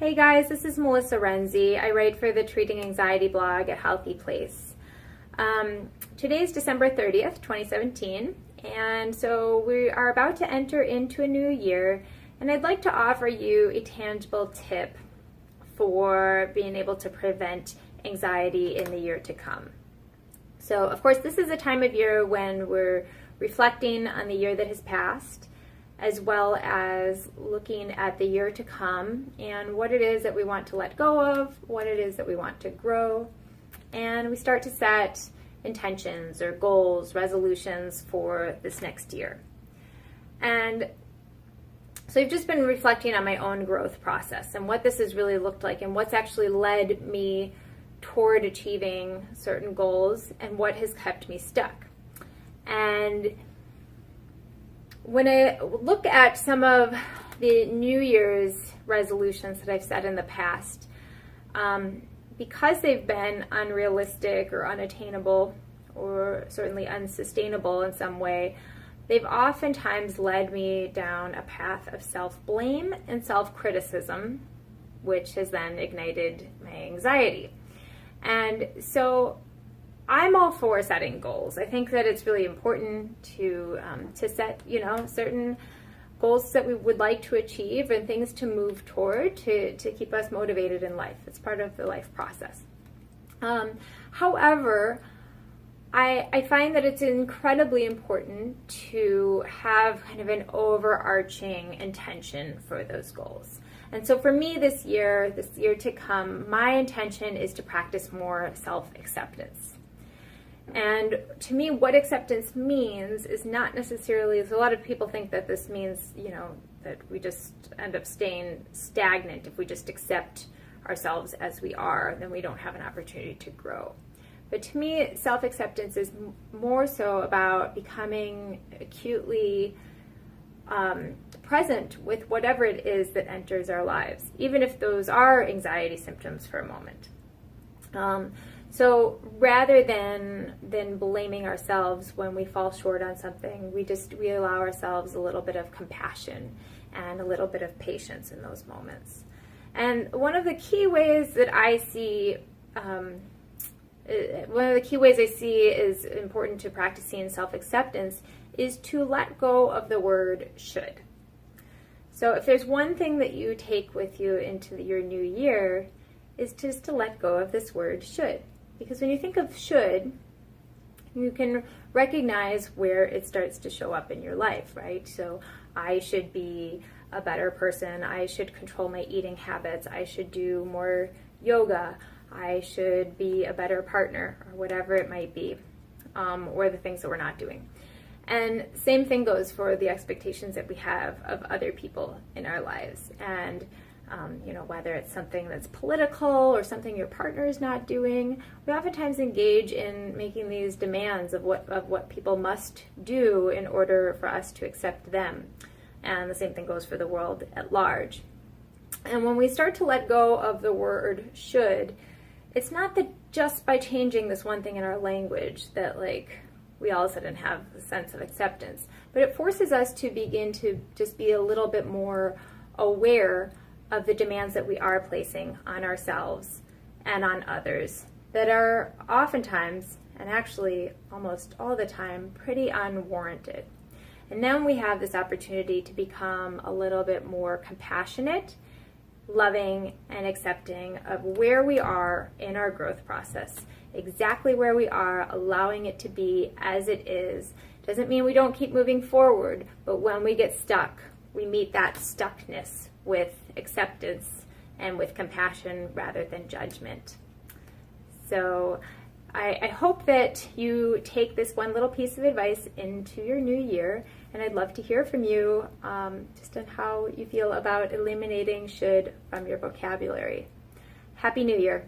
Hey guys, this is Melissa Renzi. I write for the Treating Anxiety blog at HealthyPlace. Today's December 30th, 2017, and so we are about to enter into a new year, and I'd like to offer you a tangible tip for being able to prevent anxiety in the year to come. So, of course, this is a time of year when we're reflecting on the year that has passed, as well as looking at the year to come and what it is that we want to let go of, what it is that we want to grow, and we start to set intentions or goals, resolutions for this next year. And so I've just been reflecting on my own growth process and what this has really looked like and what's actually led me toward achieving certain goals and what has kept me stuck. And when I look at some of the New Year's resolutions that I've set in the past, because they've been unrealistic or unattainable or certainly unsustainable in some way, they've oftentimes led me down a path of self-blame and self-criticism, which has then ignited my anxiety. And so I'm all for setting goals. I think that it's really important to set, certain goals that we would like to achieve and things to move toward to keep us motivated in life. It's part of the life process. However, I find that it's incredibly important to have kind of an overarching intention for those goals. And so for me this year to come, my intention is to practice more self-acceptance. And to me, what acceptance means is not necessarily, so a lot of people think that this means, that we just end up staying stagnant. If we just accept ourselves as we are, then we don't have an opportunity to grow. But to me, self-acceptance is more so about becoming acutely present with whatever it is that enters our lives, even if those are anxiety symptoms for a moment. So rather than blaming ourselves when we fall short on something, we allow ourselves a little bit of compassion and a little bit of patience in those moments. And one of the key ways that I see, is important to practicing self-acceptance is to let go of the word should. So if there's one thing that you take with you into your new year, is just to let go of this word should. Because when you think of should, you can recognize where it starts to show up in your life, right? So I should be a better person. I should control my eating habits. I should do more yoga. I should be a better partner, or whatever it might be, or the things that we're not doing. And same thing goes for the expectations that we have of other people in our lives. And whether it's something that's political or something your partner is not doing, we oftentimes engage in making these demands of what people must do in order for us to accept them. And the same thing goes for the world at large. And when we start to let go of the word should, it's not that just by changing this one thing in our language that we all of a sudden have a sense of acceptance, but it forces us to begin to just be a little bit more aware of the demands that we are placing on ourselves and on others that are oftentimes, and actually almost all the time, pretty unwarranted. And then we have this opportunity to become a little bit more compassionate, loving, and accepting of where we are in our growth process, exactly where we are, allowing it to be as it is. Doesn't mean we don't keep moving forward, but when we get stuck, we meet that stuckness with acceptance and with compassion rather than judgment. So I hope that you take this one little piece of advice into your new year, and I'd love to hear from you just on how you feel about eliminating should from your vocabulary. Happy New Year.